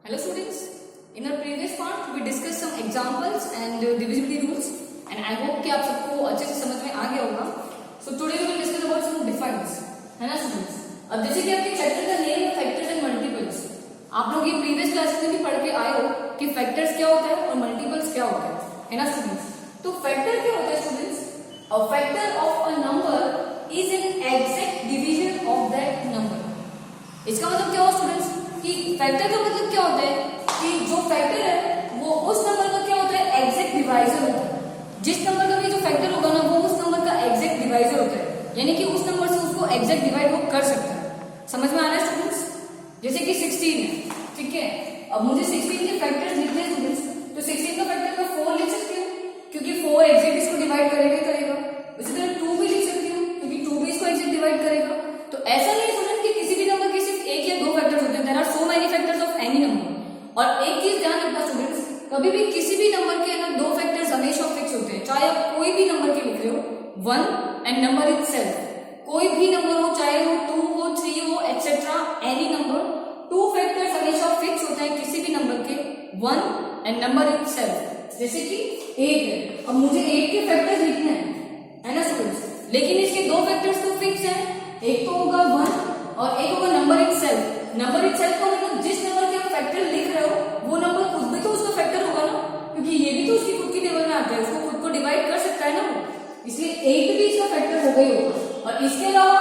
Hello students, in our previous part we discussed some examples and divisibility rules and I hope कि आप सबको अच्छे से समझ में आ गया होगा. So today we will discuss about some defines, है ना students. अब जैसे कि आपके चैप्टर का नेम है फैक्टर्स एंड मल्टीपल्स. आप लोग ये प्रीवियस क्लासेस में भी पढ़ के आए हो कि फैक्टर्स क्या होता है और मल्टीपल्स क्या होता है ना students. तो फैक्टर क्या होता है students? A factor of a number is an exact division of that number. इसका मतलब क्या हुआ स्टूडेंट्स कि फैक्टर का मतलब क्या होता है कि जो फैक्टर है वो उस नंबर का क्या होता है एग्जैक्ट डिवाइजर होता है. जिस नंबर का भी जो फैक्टर होगा ना वो उस नंबर का एग्जैक्ट डिवाइजर होता है, यानी कि उस नंबर से उसको एग्जैक्ट डिवाइड वो कर सकता है. समझ में आ रहा है स्टूडेंट्स? जैसे कि 16 है, ठीक है. अब मुझे 16 के फैक्टर्स लिखने हैं स्टूडेंट्स, तो 16 का फैक्टर मैं 4 लिख सकती हूँ क्योंकि 4 एग्जैक्ट इसको डिवाइड करेगा ही करेगा. उसी तरह 2 भी लिख सकती हूँ क्योंकि 2 भी इसको एग्जैक्ट डिवाइड करेगा. तो ऐसा नहीं स्टूडेंट कि किसी भी नंबर के सिर्फ एक या दो फैक्टर्स होते हैं. There are so many factors of any number. और एक चीज ध्यान रखना स्टूडेंट्स, कभी भी किसी भी नंबर के ना दो फैक्टर्स हमेशा फिक्स होते हैं. चाहे आप कोई भी नंबर के लिख रहे हो 1 एंड नंबर इटसेल्फ, कोई भी नंबर हो, चाहे वो 2 हो, 3 हो, etcetera any number, two factors हमेशा फिक्स होते हैं किसी भी नंबर के 1 एंड नंबर इटसेल्फ. जैसे कि 8 है, अब मुझे 8 के फैक्टर्स लिखने हैं, है ना स्टूडेंट्स, लेकिन इसके दो फैक्टर्स तो फिक्स हैं. एक तो होगा 1 और एक होगा नंबर इटसेल्फ. नंबर इटसेल्फ का मतलब जिस नंबर के आप फैक्टर लिख रहे हो वो नंबर खुद भी तो उसका फैक्टर होगा ना, क्योंकि ये भी तो उसकी खुद की टेबल में आता है, उसको खुद को डिवाइड कर सकता है ना वो, इसलिए 8 भी इसका फैक्टर हो गई होगा. और इसके अलावा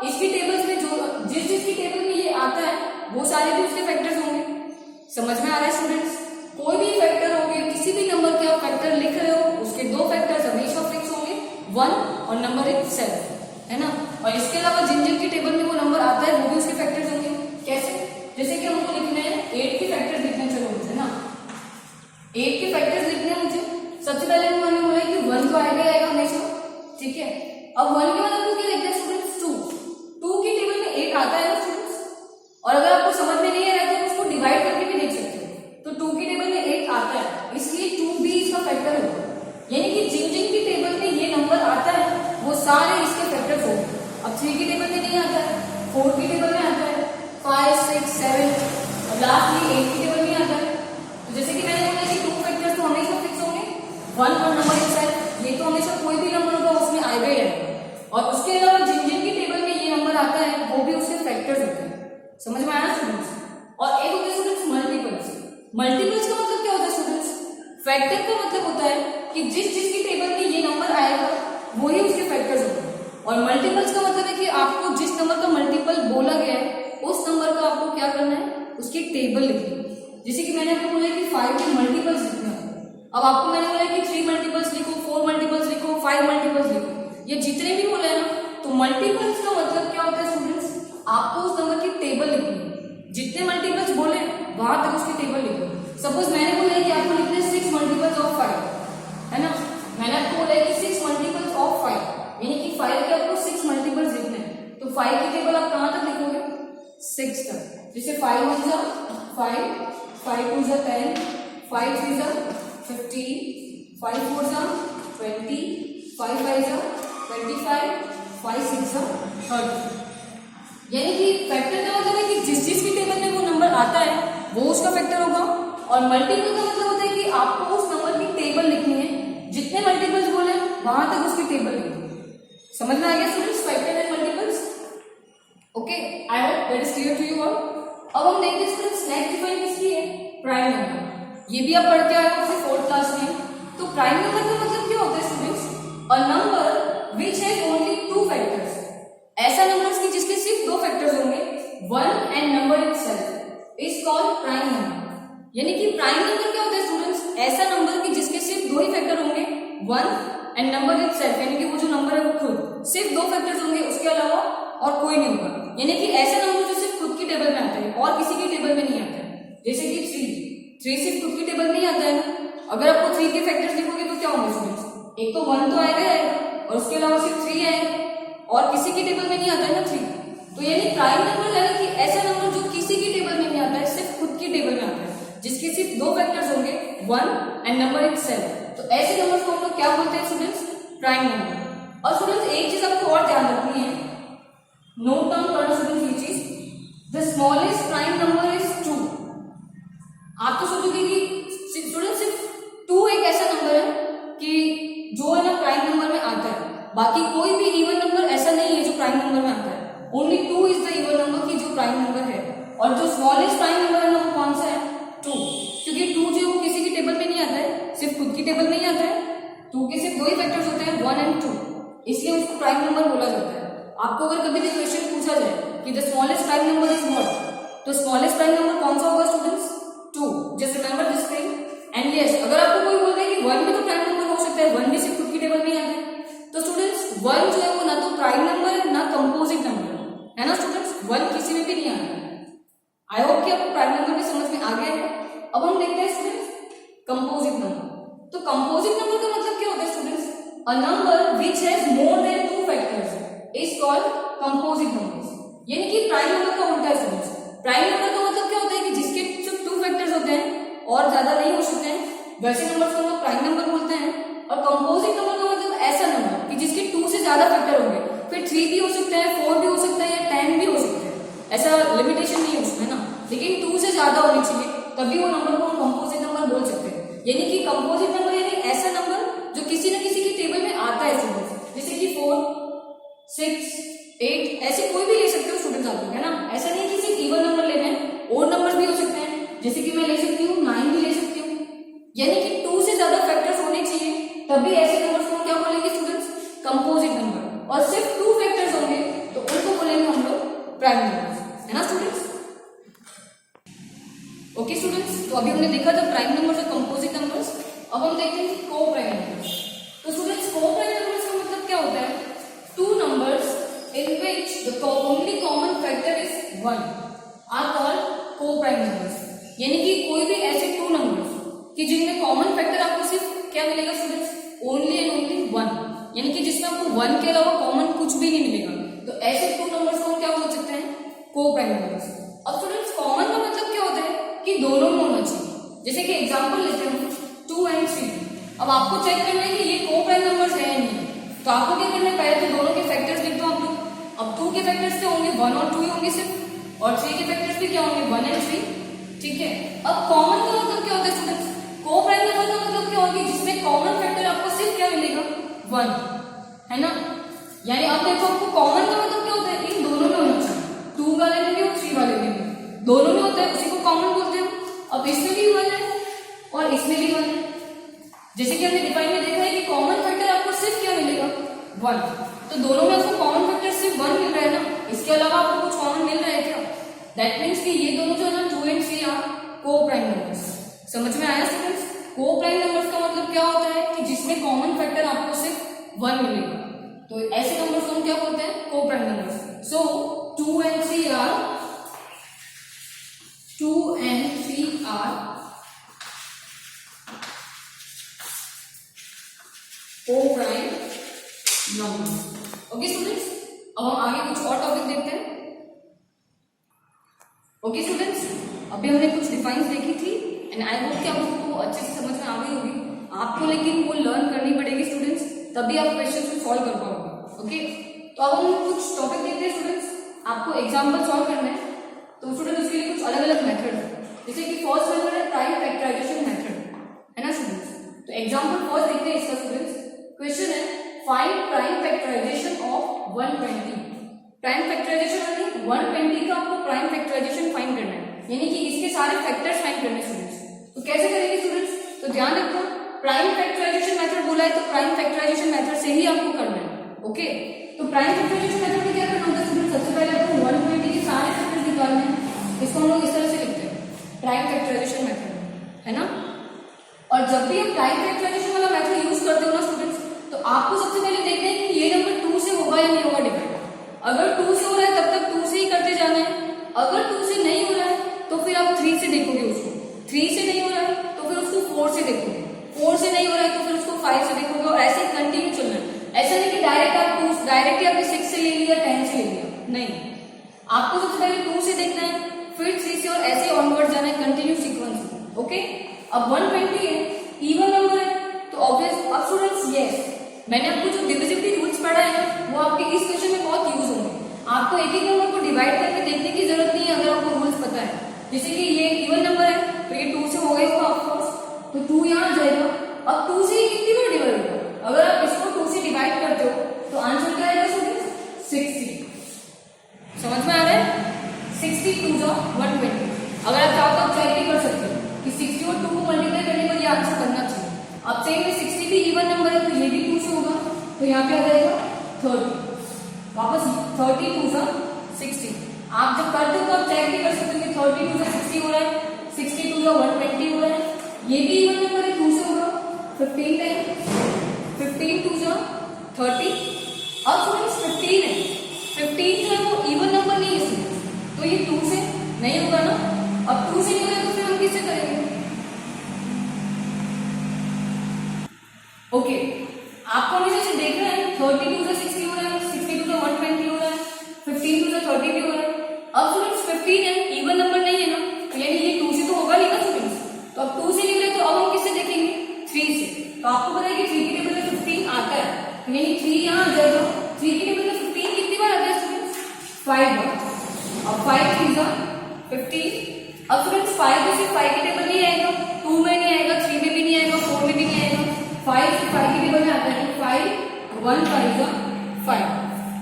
इसकी टेबल्स में जो जिस की टेबल में ये आता है वो सारे भी उसके फैक्टर्स होंगे. समझ में आ रहा है स्टूडेंट्स? कोई भी फैक्टर होंगे, किसी भी नंबर के आप फैक्टर लिख रहे हो उसके दो फैक्टर्स हमेशा फिक्स होंगे, 1 और नंबर इटसेल्फ, है ना. और इसके अलावा जिन जिन की टेबल में वो नंबर आता है वो भी उसके फैक्टर्स होंगे. कैसे? जैसे कि हमको लिखने हैं 8 के फैक्टर्स लिखने, चलो मुझे ना 8 के फैक्टर्स लिखने हैं मुझे. सबसे पहले मैंने बोला कि 1 तो आएगा हमेशा, ठीक है. अब 1 के मतलब तो क्या लिखते हैं स्टूडेंट्स 2 की टेबल में 8 आता है ना स्टूडेंट्स. और अगर आपको समझ में नहीं आ रहा तो उसको डिवाइड करके भी देख सकते हो. तो 2 की टेबल में 8 आता है, इसलिए 2 भी इसका फैक्टर होगा, यानी कि जिन जिन की टेबल में ये नंबर आता है वो सारे इसके फैक्टर्स होंगे. अब 3 की टेबल में नहीं आता है, 4 की टेबल में आता है, 5, 6, 7 और लास्टली 8 की टेबल में आता है. तो जैसे कि मैंने बोला कि 2 फैक्टर्स तो हमेशा फिक्स होंगे, 1 और नंबर इटसेल्फ, ये तो हमेशा कोई भी नंबर होगा उसमें आएगा ही आएगा. और उसके अलावा जिन जिन की टेबल में ये नंबर आता है वो भी उसके फैक्टर्स होते हैं. समझ में आया स्टूडेंट्स? और एक होता है स्टूडेंट्स मल्टीपल्स. मल्टीपल्स का मतलब क्या होता है स्टूडेंट्स? फैक्टर का मतलब होता है कि जिस की टेबल में ये नंबर आएगा वही उसके फैक्टर्स होते हैं. और मल्टीपल्स का मतलब है कि आपको जिस नंबर का मल्टीपल बोला गया है उस नंबर का आपको क्या करना है, उसकी टेबल लिखनी है. जैसे कि मैंने आपको बोला कि 5 के मल्टीपल्स लिखना है. अब आपको मैंने बोला कि 3 मल्टीपल्स लिखो, 4 मल्टीपल्स लिखो, 5 मल्टीपल्स लिखो, ये जितने भी बोले ना. तो मल्टीपल्स का मतलब क्या होता है स्टूडेंट्स? आपको उस नंबर की टेबल लिखनी है. जितने मल्टीपल्स बोले वहां तक उसकी टेबल लिखो. सपोज मैंने बोला कि आपको लिखने 6 मल्टीपल्स ऑफ 5, है ना. मैंने आपको बोला कि 6 मल्टीपल्स ऑफ 5, यानी कि 5 के आपको 6 मल्टीपल्स लिखने हैं. तो 5 की टेबल आप कहां तक लिखोगे? 6 तक. जैसे 5 1 जा 5, 5 2 जा 10, 5 3 जा 15, 5 4 जा 20, 5 5 जा 25, 5 6 जा 30. यानी कि फैक्टर का मतलब है कि जिस की टेबल में वो नंबर आता है वो उसका फैक्टर होगा. और मल्टीपल का मतलब होता है कि आपको उस नंबर की टेबल लिखनी है, जितने मल्टीपल्स बोले वहां तक उसकी टेबल लिखनी. समझ में आ गया students factor and multiples? Okay, I hope that is clear to you all. अब हम देखते हैं स्टूडेंट्स नेक्स्ट डिफाइन किसकी है? Prime number. ये भी आप पढ़ के आए हो अपने 4th क्लास में. तो प्राइम नंबर का मतलब क्या होता है students? A number which has only 2 factors. ऐसा नंबर की जिसके सिर्फ 2 फैक्टर्स होंगे, 1 and number itself, is called prime number. यानी कि प्राइम नंबर क्या होता है स्टूडेंट्स? ऐसा नंबर की जिसके सिर्फ 2 ही फैक्टर होंगे, 1 एंड नंबर इटसेल्फ, यानी कि वो जो नंबर है वो खुद सिर्फ 2 फैक्टर्स होंगे, उसके अलावा और कोई नहीं होगा. यानी कि ऐसा नंबर जो सिर्फ खुद की टेबल में आता है और किसी की टेबल में नहीं आता है. जैसे कि 3 सिर्फ खुद की टेबल में ही आता है ना. अगर आपको 3 के फैक्टर्स लिखोगे तो क्या होंगे स्टूडेंट्स? एक तो 1 तो आएगा और उसके अलावा सिर्फ 3 आएगा और किसी की टेबल में नहीं आता है ना 3. तो यानी प्राइम नंबर यानी कि ऐसा नंबर जो किसी की टेबल में नहीं आता है, सिर्फ खुद की टेबल में आता है, जिसके सिर्फ 2 फैक्टर्स होंगे, 1 एंड नंबर इटसेल्फ. तो ऐसे नंबर को हम लोग क्या बोलते हैं स्टूडेंट्स? Prime number. और स्टूडेंट्स एक चीज आपको और ध्यान रखनी है, नोट डाउन करना स्टूडेंट्स ये चीज, the smallest prime number is 2. आप तो सोचोगे कि स्टूडेंट सिर्फ 2 एक ऐसा नंबर है कि जो है ना प्राइम नंबर में आता है, बाकी कोई भी इवन नंबर ऐसा नहीं है जो प्राइम नंबर में आता है। Only 2 is the even number की जो प्राइम नंबर है, और जो स्मॉलेस्ट प्राइम नंबर है ना वो कौन सा है? 2, क्योंकि 2 जो है वो किसी की टेबल में नहीं आता है, सिर्फ खुद की टेबल में ही आता है। 2 के सिर्फ 2 ही फैक्टर्स होते हैं, 1 एंड 2, इसलिए उसको प्राइम नंबर बोला जाता है। आपको अगर कभी भी क्वेश्चन पूछा जाए कि the smallest prime number is what, तो स्मॉलेस्ट प्राइम नंबर कौन सा होगा students? 2। Just remember this thing. And yes, अगर आपको कोई बोल दे कि 1 भी तो प्राइम नंबर हो सकता है, 1 भी सिर्फ खुद की टेबल में ही आता है, तो स्टूडेंट्स 1 जो है वो ना तो प्राइम नंबर है ना कंपोजिट नंबर है ना स्टूडेंट्स, 1 किसी में भी नहीं आता है। आई होप कि आपको प्राइम नंबर भी समझ में आ गया है। अब हम देखते हैं स्टूडेंट्स कंपोजिट नंबर। तो कंपोजिट नंबर का मतलब क्या होता है students? A number which has more than 2 factors is called composite numbers. यानी कि प्राइम नंबर का उल्टा है स्टूडेंट्स। प्राइम नंबर का मतलब क्या होता है कि जिसके सिर्फ 2 फैक्टर्स होते हैं और ज्यादा नहीं हो सकते हैं, वैसे नंबर को हम लोग प्राइम नंबर बोलते हैं। और कंपोजिट नंबर का मतलब ऐसा नंबर कि जिसके 2 से ज्यादा फैक्टर होंगे, फिर 3 भी हो सकता है, 4 भी हो सकता है या 10 भी हो सकता है, ऐसा लिमिटेशन नहीं है उसमें ना, लेकिन 2 से ज्यादा होने चाहिए, तभी वो नंबर को हम कंपोजिट नंबर बोल सकते हैं। यानी कि कंपोजिट नंबर यानी ऐसा नंबर जो किसी न किसी की टेबल में आता है स्टूडेंट्स, जैसे कि 4, 6, 8 ऐसे कोई भी ले सकते हो स्टूडेंट्स आप लोग, है ना। ऐसा नहीं कि सिर्फ इवन नंबर लेने हैं, ओड नंबर्स भी हो सकते हैं, जैसे कि मैं ले सकती हूँ 9 भी ले सकती हूँ। यानी कि 2 से ज्यादा फैक्टर्स होने चाहिए, तभी ऐसे नंबर्स को क्या बोलेंगे स्टूडेंट्स? Composite number. और सिर्फ 2 फैक्टर्स होंगे तो उनको बोलेंगे हम लोग प्राइम नंबर्स, है ना स्टूडेंट्स। ओके स्टूडेंट्स, तो अभी हमने देखा था प्राइम नंबर्स और कंपोजिट नंबर्स। अब हम देखते हैं को प्राइम नंबर्स। तो स्टूडेंट्स को प्राइम नंबर्स का मतलब क्या होता है? 2 numbers in which the only common factor is 1 are called co-prime numbers। यानी कि कोई भी ऐसे 2 numbers कि जिनमें कॉमन फैक्टर आपको सिर्फ क्या मिलेगा स्टूडेंट्स? ओनली एंड ओनली 1, यानी कि जिसमें आपको 1 के अलावा कॉमन कुछ भी नहीं मिलेगा, तो ऐसे 2 numbers को हम क्या बोल सकते हैं? Coprime numbers. अब स्टूडेंट्स कॉमन का मतलब क्या होता है कि दोनों में होना चाहिए। जैसे कि एग्जांपल लेते हैं 2 and 3। अब आपको चेक करना है कि ये को-प्राइम नंबर्स है या नहीं, तो आपको क्या करना है? पहले तो दोनों के फैक्टर्स लिख दो आप लोग। अब 2 के फैक्टर्स क्या होंगे? 1 और 2 ही होंगे सिर्फ, और 3 के फैक्टर्स भी क्या होंगे? 1 and 3। ठीक है। अब कॉमन का मतलब क्या होता है स्टूडेंट्स? को-प्राइम नंबर का मतलब क्या होगा? जिसमें कॉमन फैक्टर आपको सिर्फ क्या मिलेगा? 1, है ना। यानी अब देखो आपको कॉमन का मतलब क्या होता है? इन दोनों में होना चाहिए, 2 वाले में भी और 3 वाले में भी, दोनों में होता है, उसी को कॉमन बोलते हैं। अब इसमें भी 1 है और इसमें भी 1 है। जैसे कि हमने डिफाइन में देखा है कि कॉमन फैक्टर आपको सिर्फ क्या मिलेगा? 1। तो दोनों में आपको कॉमन फैक्टर सिर्फ 1 मिल रहा है ना, इसके अलावा आपको कुछ कॉमन मिल रहा है क्या? दैट मीन्स कि ये दोनों जो है ना 2 and 3 आर को-प्राइम नंबर्स। समझ में आया स्टूडेंट्स? को-प्राइम नंबर्स का मतलब क्या होता है कि जिसमें कॉमन फैक्टर आपको सिर्फ 1 मिलेगा, तो ऐसे नंबर्स को हम क्या बोलते हैं? Coprime numbers. So 2 and 3 are coprime number. Okay students, अब हम आगे कुछ और टॉपिक देखते हैं। ओके स्टूडेंट्स, अभी हमने कुछ डिफाइंस देखी थी एंड आई होप कि आप लोगों को अच्छे से समझ में आ गई होगी। आपको लेकिन वो लर्न करनी पड़ेगी स्टूडेंट्स, तभी आप क्वेश्चन को सॉल्व कर पाओगे। ओके, तो अब हम कुछ टॉपिक देखते हैं स्टूडेंट्स। आपको एग्जाम्पल सॉल्व करना है, तो स्टूडेंट उसके लिए कुछ अलग अलग मेथड है। जैसे कि फर्स्ट मेथड है प्राइम फैक्टराइजेशन मेथड, है ना स्टूडेंट्स। तो एग्जाम्पल फर्स्ट देखते हैं इसका स्टूडेंट्स। क्वेश्चन है find prime factorisation of 120। Prime factorisation यानी 120 का आपको प्राइम फैक्टराइजेशन फाइंड करना है, यानी कि इसके सारे फैक्टर्स फाइंड करने हैं स्टूडेंट्स। तो कैसे करेंगे स्टूडेंट्स? तो ध्यान रखो, प्राइम फैक्टराइजेशन मेथड बोला है तो प्राइम फैक्टराइजेशन मेथड से ही आपको करना है। ओके, तो प्राइम फैक्टराइजेशन मेथड में क्या करना होता है स्टूडेंट? सबसे पहले आपको 120 के सारे फैक्टर्स निकालने हैं। इसको हम लोग इस तरह से लिखते हैं प्राइम फैक्टराइजेशन मेथड, है ना। और जब भी आप प्राइम फैक्टराइजेशन वाला मेथड यूज करते हो ना स्टूडेंट्स, तो आपको सबसे पहले देखना है कि ये नंबर 2 से होगा या नहीं होगा डिवाइड। अगर 2 से हो रहा है तब तक 2 से ही करते जाना है, अगर 2 से नहीं हो रहा है तो फिर आप 3 से देखोगे उसको, 3 से नहीं हो रहा है तो फिर उसको 4 से देखोगे, 4 से नहीं हो रहा है तो फिर उसको 5 से देखोगे, और ऐसे कंटिन्यू चलना है। ऐसा नहीं कि डायरेक्ट आपने 6 से ले लिया, 10 से ले लिया, नहीं। आपको सबसे पहले 2 से देखना है, फिर 3 से, और ऐसे ऑनवर्ड जाना है कंटिन्यू सीक्वेंस में। ओके, अब 120 है, इवन नंबर है, तो ऑब्वियस। अब स्टूडेंट्स यस, मैंने आपको जो डिविजिबिलिटी रूल्स पढ़ा है वो आपके इस क्वेश्चन में बहुत यूज होंगे। आपको एक एक नंबर को डिवाइड करके देखने की जरूरत नहीं है अगर आपको रूल्स पता है। जैसे कि ये इवन नंबर है तो ये 2 तो यहाँ पे आ जाएगा 30, वापस 30 2 जा 60। आप जब करते हो तो आप चेक भी कर सकते हो कि 30 2 जा 60 हो रहा है, 60 2 जा 120 हो रहा है। ये भी इवन नंबर है, 2 से होगा 15 टाइम, 15 2 जा 30। अब स्टूडेंट्स 15 है, 15 जो है वो इवन नंबर नहीं है इसमें, तो ये 2 से नहीं होगा ना। अब 2 से नहीं होगा तो फिर हम किससे करेंगे? ओके, आपको हमेशा से देख रहे हैं 30 2 जा 60 हो रहा है, 60 2 जा 120 हो रहा है, 15 2 जा 30 भी हो रहा है। अब स्टूडेंट्स 15 है, इवन नंबर नहीं है ना, तो यानी ये 2 से तो होगा नहीं ना स्टूडेंट्स। तो अब 2 से नहीं मिले तो अब हम किससे देखेंगे? 3 से। तो आपको पता है कि 3 के टेबल में 15 आता है, यानी 3 यहाँ आ जाएगा। 3 के टेबल में 15 कितनी बार आता है स्टूडेंट्स? 5 बार। अब 5 3 जा 15। अब स्टूडेंट्स 5 में से 5 के टेबल नहीं आएगा, 2 में नहीं आएगा, 3 में भी नहीं आएगा, 4 में भी नहीं आएगा, 5 से 5 के टेबल में आता है। 5 1 5 जा 5।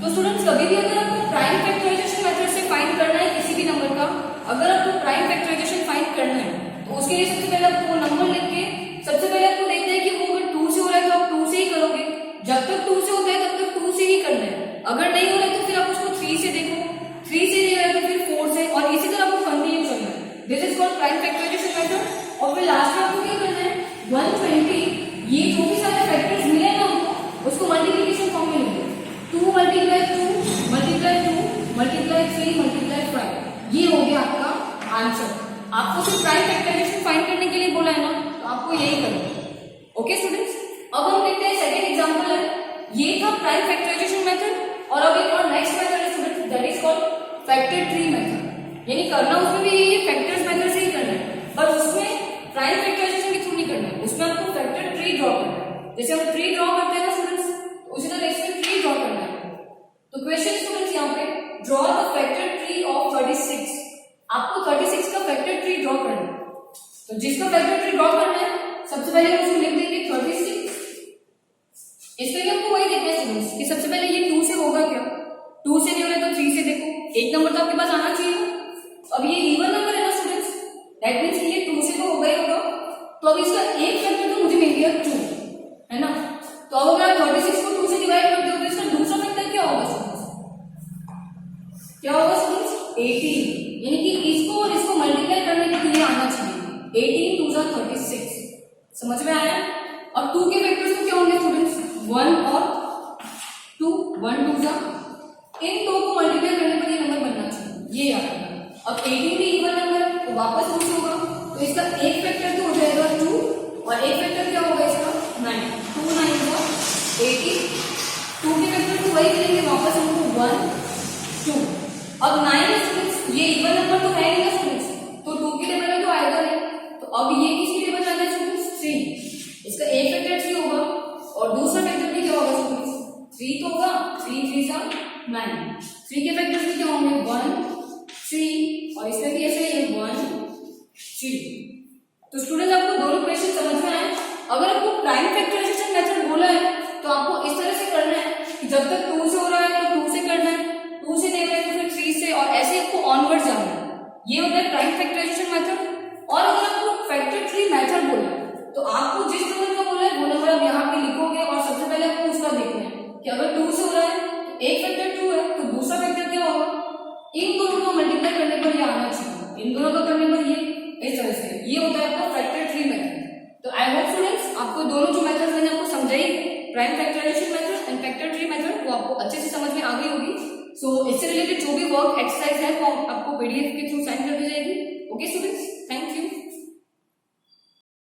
तो स्टूडेंट्स कभी भी अगर आपको प्राइम फैक्टराइजेशन मेथड से फाइंड करना है किसी भी नंबर का, अगर आपको प्राइम फैक्टराइजेशन फाइंड करना है तो उसके लिए सबसे पहले आपको नंबर लिख के सबसे पहले आपको देखना है कि वो अगर 2 से हो रहा है तो आप 2 से ही करोगे। जब तक 2 से होता है तब तक 2 से ही करना है। अगर नहीं हो रहा है तो फिर आप उसको 3 से देखो, 3 से नहीं हो रहा है तो फिर 4 से, और इसी तरह आपको कंटिन्यू करना है। This is called prime factorisation method. और फिर लास्ट में आपको क्या करना है? 120 ये जो भी सारे फैक्टर्स मिले ना हमको उसको मल्टीप्लिकेशन फॉर्म में लिखो। 2 मल्टीप्लाई 2 मल्टीप्लाई 2 मल्टीप्लाई 3 मल्टीप्लाई 5, ये हो गया आपका आंसर। आपको सिर्फ प्राइम फैक्टराइजेशन फाइंड करने के लिए बोला है ना, तो आपको यही करना है। ओके स्टूडेंट्स, अब हम देखते हैं सेकंड एग्जांपल है। ये था प्राइम फैक्टराइजेशन मेथड, और अब एक और नेक्स्ट मेथड है students, that is called factor tree method. यानी करना उसमें भी ये फैक्टर्स मेथड से ही करना है, पर उसमें प्राइम फैक्टराइजेशन के थ्रू नहीं करना है, उसमें आपको फैक्टर ट्री ड्रॉ करना है। जैसे हम ट्री ड्रॉ करते हैं ना स्टूडेंट्स, उसी तरह इसमें ट्री ड्रॉ करना है। तो क्वेश्चन स्टूडेंट्स यहाँ पे draw the factor tree of 36। आपको 36 का फैक्टर ट्री ड्रॉ करना है। तो जिसका फैक्टर ट्री ड्रॉ करना है सबसे पहले हम उसको लिख देंगे 36। इसमें हमको वही देखना है स्टूडेंट्स कि सबसे पहले ये 2 से होगा क्या? 2 से नहीं हो रहा तो 3 से देखो, एक नंबर तो आपके पास आना चाहिए। अब ये इवन नंबर है ना स्टूडेंट्स, दैट मींस ये 2 से तो होगा ही होगा। तो अब इसका एक फैक्टर तो मुझे मिल गया 2, है ना। तो अब अगर आप 36 को 2 से डिवाइड करते हो तो इसका दूसरा फैक्टर क्या होगा स्टूडेंट्स? क्या होगा स्टूडेंट्स? 18। यानी कि इसको और इसको मल्टीप्लाई करने के लिए आना चाहिए। 18 2 जा 36, समझ में आया। और 2 के फैक्टर्स तो क्या होंगे स्टूडेंट्स? 1 और 2, 1 2 जा, इन दो को मल्टीप्लाई करने पर ये नंबर बनना चाहिए, ये याद रखना। अब 18 भी इवन नंबर है तो वापस 2 से होगा, तो इसका एक फैक्टर तो हो जाएगा 2, और एक फैक्टर क्या होगा इसका? 9। 2 9 जा 18। 2 के फैक्टर तो वही करेंगे, वापस हमको 1 2। अब 9 स्टूडेंट्स ये इवन नंबर तो है नहीं ना स्टूडेंट्स, तो 2 के टेबल में तो आएगा नहीं। तो अब ये किसके टेबल में आता है स्टूडेंट्स? 3। इसका एक फैक्टर 3 होगा, और दूसरा फैक्टर भी क्या होगा स्टूडेंट्स? 3 तो होगा। 3 3 जा 9। 3 के फैक्टर्स भी क्या होंगे? 1 3, और इसमें भी ऐसे ही 1 3। तो स्टूडेंट्स आपको दोनों क्वेश्चन समझ में आए। अगर आपको प्राइम फैक्टराइजेशन मेथड बोला है तो आपको इस तरह से करना है कि जब तक 2 से हो रहा है तो 2 से करना है, 2 से नहीं हो रहा है तो फिर 3 से, और ऐसे आपको ऑनवर्ड जाना है। ये होता है प्राइम फैक्टराइजेशन मेथड। और अगर आपको फैक्टर ट्री मेथड बोला है तो आपको जिस नंबर का बोला है वो नंबर आप यहाँ पे लिखोगे, और सबसे पहले आपको उसका देखना है कि अगर 2 से हो रहा है तो एक फैक्टर 2 है, तो दूसरा फैक्टर क्या होगा? इन दोनों को मल्टीप्लाई करने पर ये आना चाहिए, इन दोनों को करने पर ये इस तरह से। ये होता है आपका फैक्टर ट्री मेथड। तो आई होप स्टूडेंट्स आपको दोनों जो मेथड मैंने आपको समझाई, prime factorisation method and factor tree method, वो आपको अच्छे से समझ में आ गई होगी। सो इससे रिलेटेड जो भी वर्क एक्सरसाइज है वो आपको पीडीएफ के थ्रू सेंड कर दी जाएगी। Okay students.